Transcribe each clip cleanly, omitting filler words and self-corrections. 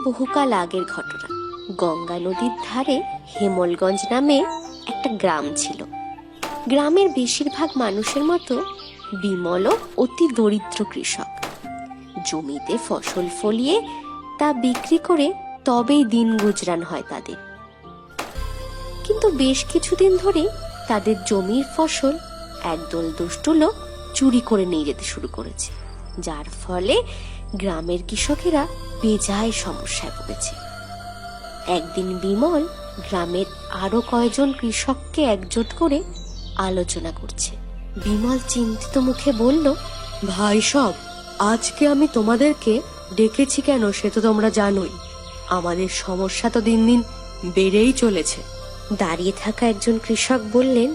বহুকাল আগের ঘটনা। গঙ্গা নদীর ধারে হেমলগঞ্জ নামে একটা গ্রাম ছিল। গ্রামের বেশিরভাগ মানুষের মতো বিমলও অতি দরিদ্র কৃষক। জমিতে ফসল ফলিয়ে তা বিক্রি করে তবেই দিন গুজরান হয় তাদের। কিন্তু বেশ কিছুদিন ধরে তাদের জমির ফসল একদল দুষ্টু লোক চুরি করে নিয়ে যেতে শুরু করেছে, যার ফলে গ্রামের কৃষকেরা বেজায় সমস্যায় পড়েছে। একদিন বিমল গ্রামের আরো কয়েকজন কৃষককে একজোট করে আলোচনা করছে। বিমল চিন্তিত মুখে বলল, ভাই সব, আজকে আমি তোমাদেরকে ডেকেছি কেন সে তো তোমরা জানোই। আমাদের সমস্যা তো দিন দিন বেড়েই চলেছে। দাঁড়িয়ে থাকা একজন কৃষক বললেন,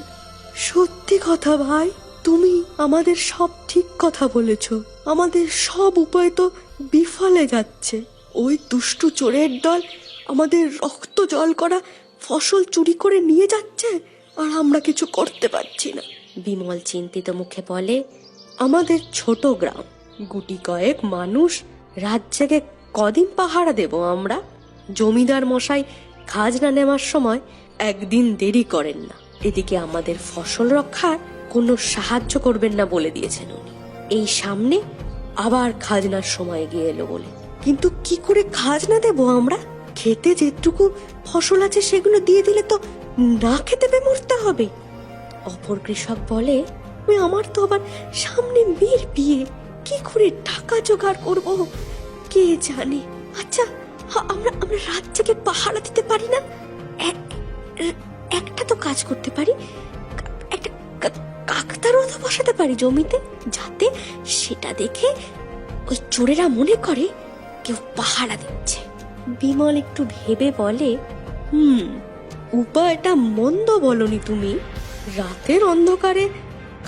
সত্যি কথা ভাই, তুমি আমাদের সব ঠিক কথা বলেছ। আমাদের সব উপায় তো বিফলে যাচ্ছে। ওই দুষ্টু চোরের দল আমাদের রক্ত জল করা ফসল চুরি করে নিয়ে যাচ্ছে, আর আমরা কিছু করতে পারছি না। বিমল চিন্তিত মুখে বলে, আমাদের ছোট গ্রাম, গুটি কয়েক মানুষ, রাত জেগে কদিন পাহারা দেব আমরা? জমিদার মশাই খাজনা নেওয়ার সময় একদিন দেরি করেন না। এদিকে আমাদের ফসল রক্ষার কোনো সাহায্য করবেন না বলে দিয়েছেন উনি। এই সামনে আবার খাজনার সময় গিয়ে এলো বলে। কিন্তু কি করে খাজনা দেব আমরা? খেতে যেটুকু ফসল আছে সেগুলো দিয়ে দিলে তো না খেতে পেয়ে মরতে হবে। অপর কৃষক বলে, আমার তো আবার সামনে মেয়ের বিয়ে, কি করে টাকা জোগাড় করব কে জানে। আচ্ছা, আমরা রাত জেগে পাহারা দিতে পারি না? একটা তো কাজ করতে পারি, একটা কাকতারও তো বসাতে পারি জমিতে, যাতে সেটা দেখে ওই চোরেরা মনে করে কেউ পাহারা দিচ্ছে। বিমল একটু ভেবে বলে, উপায়টা মন্দ বলনি তুমি। রাতের অন্ধকারে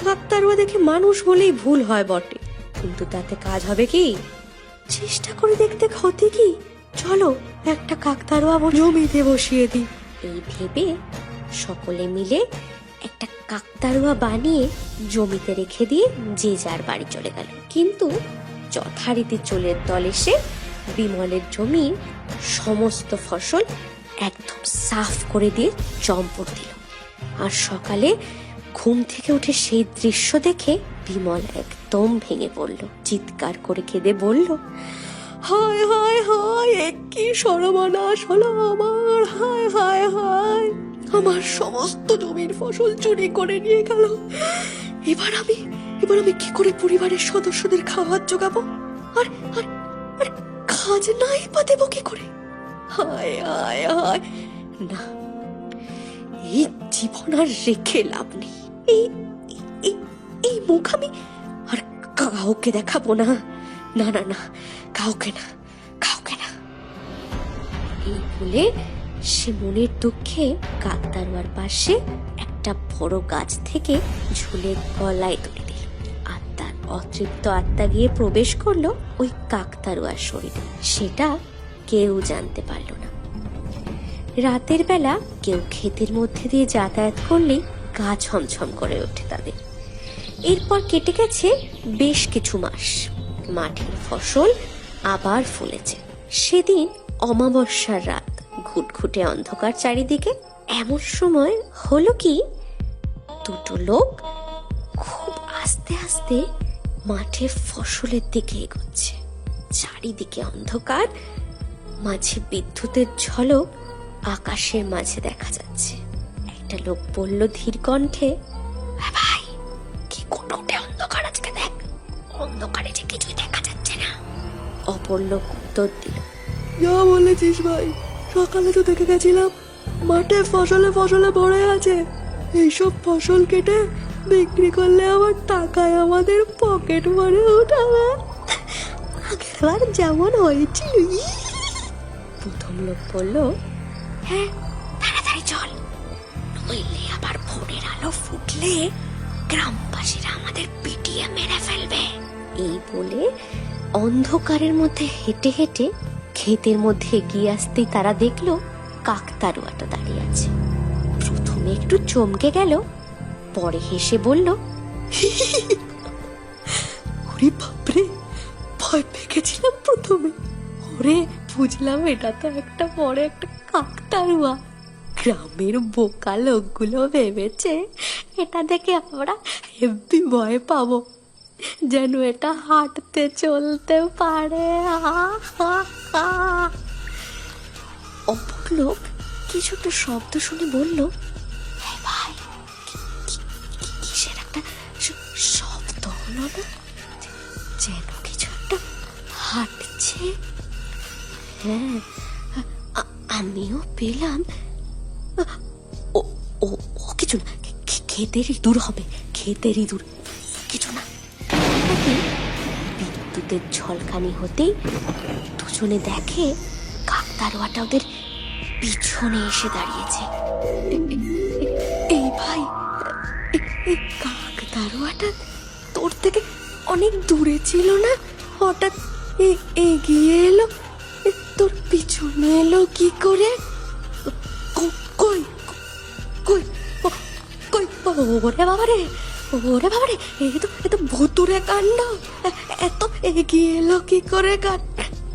কাকতারুয়া দেখে মানুষ বলেই ভুল হয় বটে, কিন্তু তাতে কাজ হবে কি? চেষ্টা করে দেখতে ক্ষতি কি? চলো একটা কাকতারুয়া জমিতে বসিয়ে দিই। এই ভেবে সকলে মিলে একটা কাকতারুয়া বানিয়ে জমিতে রেখে দিয়ে যে যার বাড়ি চলে গেল। কিন্তু যথারীতি চোরের দল এসে বিমলের জমির সমস্ত ফসল একদম সাফ করে দিয়ে চম্পট দিল। আর সকালে ঘুম থেকে উঠে সেই দৃশ্য দেখে বিমল একদম ভেঙে পড়ল। চিৎকার করে কেঁদে বলল, হায় হায় হায়, কি সর্বনাশ হলো আমার! হায় হায় হায়, আমার সমস্ত জমির ফসল চুরি করে নিয়ে গেল। এবার আমি কি করে পরিবারের সদস্যদের খাবার জোগাবো? আর আর আর খাজনাই বা দেবো কি করে? হায় হায় হায়, না, এই জীবন আর রেখে লাভ নেই। এই মুখ আমি আর কাউকে দেখাবো না। না না না, কাউকে না। এই বলে সে মনের দুঃখে কাকতারুয়ার পাশে একটা বড় গাছ থেকে ঝুলে গলায় তুলে দিল। আর তার অতৃপ্ত আত্মা গিয়ে প্রবেশ করলো ওই কাকতারুয়ার শরীরে। সেটা কেউ জানতে পারল না। রাতের বেলা কেউ ক্ষেতের মধ্যে দিয়ে যাতায়াত করলেই গা ছমছম করে ওঠে তাদের। এরপর কেটে গেছে বেশ কিছু মাস। মাঠের ফসল আবার ফলেছে। সেদিন অমাবস্যার রাত, ঘুটঘুটে অন্ধকার চারিদিকে। এমন সময় হলো কি, দুটো লোক খুব আস্তে আস্তে মাঠে ফসলের দিকে এগোচ্ছে। চারিদিকে অন্ধকার, মাঝে বিদ্যুতের ঝলক আকাশের মাঝে দেখা যাচ্ছে। একটা লোক বলল ধীর কণ্ঠে, ভাই, কি কোনোটা অন্ধকার আজকে, দেখ, অন্ধকারে যে কিছুই দেখা যাচ্ছে না। অপর লোক উত্তর দিল, যা বলেছিস ভাই, সকালে তো দেখে গেছিলাম মাঠে ফসলে ভরে আছে। এইসব ফসল কেটে বিক্রি করলে আবার টাকায় আমাদের পকেট ভরে উঠাবে, আগেরবার যেমন হয়েছিল। প্রথম লোক বলল, হ্যাঁ, তাড়াতাড়ি চল, নইলে আবার ভোরের আলো ফুটলে গ্রামবাসীরা আমাদের পিটিয়ে মেরে ফেলবে। এই বলে অন্ধকারের মধ্যে হেঁটে হেঁটে ক্ষেতের মধ্যে এগিয়ে আসতেই তারা দেখলো কাকতারুয়াটা দাঁড়িয়ে আছে। প্রথমে একটু চমকে গেল, পরে হেসে বলল, ওরে বাপরে, ভয় পেয়ে গেছিলাম প্রথমে। ওরে বুঝলাম এটা তো একটা বড় একটা কাকতাড়ুয়া। গ্রামের বোকা লোকগুলো ভেবেছে এটা দেখে আমরা হেব্বি ভয় পাবো, যেন এটা হাঁটতে চলতে পারে। অপর লোক কিছু একটা শব্দ শুনে বলল, "এই ভাই, কিসের একটা শব্দ হলো না? যেন কিছু একটা হাঁটছে।" হ্যাঁ, আমিও পেলাম। ও ও ও কিছু না, ক্ষেতের ইঁদুর হবে, ক্ষেতের ইঁদুর, কিছু না। হঠাৎই বিদ্যুতের ঝলকানি হতেই দুজনে দেখে কাকতাড়ুয়াটা ওদের পিছনে এসে দাঁড়িয়েছে। এই ভাই, কাকতাড়ুয়াটা তোর থেকে অনেক দূরে ছিল না, হঠাৎ এগিয়ে এলো, তোর পিছনে এলো কি করে? কই কই কই? ওরে বাবারে, ওরে বাবারে, এ তো ভুতুরে কাণ্ড। এত এগিয়ে এলো কি করে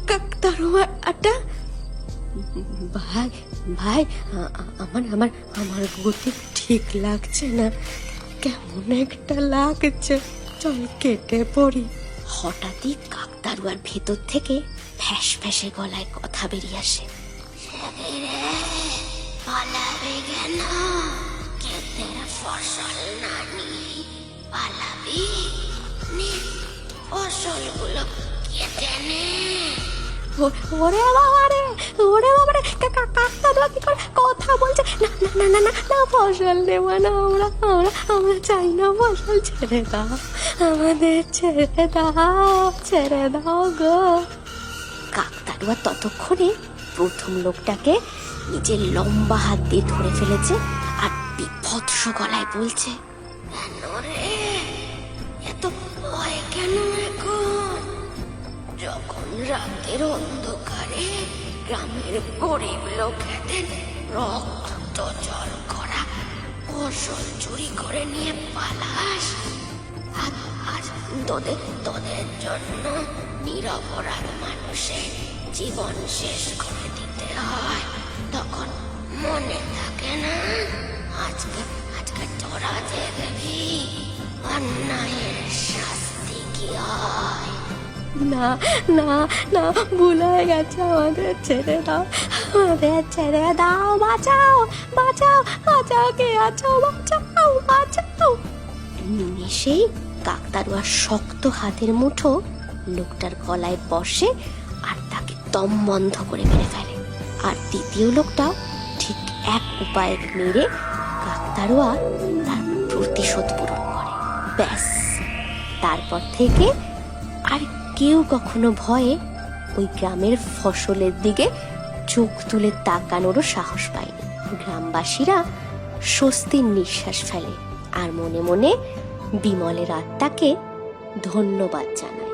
কাকতাড়ুয়াটা? ভাই ভাই, আমার আমার আমার গতি ঠিক লাগছে না, কেমন একটা লাগছে, চল কেটে পড়ি। হঠাৎই কাকতাড়ুয়ার ভেতর থেকে ফ্যাস ফ্যাসে গলায় কথা বেরিয়ে আসে, পালাবে কেন? ক্ষেতের ফসল না নিয়ে পালাবি? নে, ফসলগুলো কেটে নে। ওরে বাবারে, ওরে বাবারে, কাকতাড়ুয়া কি করে কথা বলছে? না না না না না, ফসল নেব না, আমরা আমরা আমরা চাই না ফসল, ছেড়ে দাও আমাদের, ছেড়ে দাও গো। কাকতাড়ুয়া ততক্ষণে প্রথম লোকটাকে নিজের লম্বা হাত দিয়ে ধরে ফেলেছে আর বিভৎস গলায় বলছে, কেন রে, এত ভয় কেন এখন? যখন রাতের অন্ধকারে গ্রামের গরিব লোকেদের রক্ত জল করা ফসল চুরি করে নিয়ে পালাস, আজ তোদের জন্য নিরপরাধ মানুষের জীবন শেষ করে দিতে হয়, তখন মনে থাকে না? আজকে তোরা যে দেখবি অন্যায়ের শাস্তি কি হয়। না না না, ভুল হয়ে গেছে, আমাদের ছেড়ে দাও, আমাদের ছেড়ে দাও, বাঁচাও বাঁচাও বাঁচাও, কে আছো, বাঁচাও বাঁচাও। নিমেষেই কাকতাড়ুয়ার শক্ত হাতের মুঠো লোকটার গলায় বসে আর তাকে দম বন্ধ করে মেরে ফেলে। আর দ্বিতীয় লোকটা ঠিক এক উপায়ে মেরে কাকতাড়ুয়া তার প্রতিশোধ পূরণ করে। ব্যাস, তারপর থেকে আর কেউ কখনো ভয়ে ওই গ্রামের ফসলের দিকে চোখ তুলে তাকানোরও সাহস পায়নি। গ্রামবাসীরা স্বস্তির নিঃশ্বাস ফেলে আর মনে মনে বিমলের আত্মাকে ধন্যবাদ জানায়।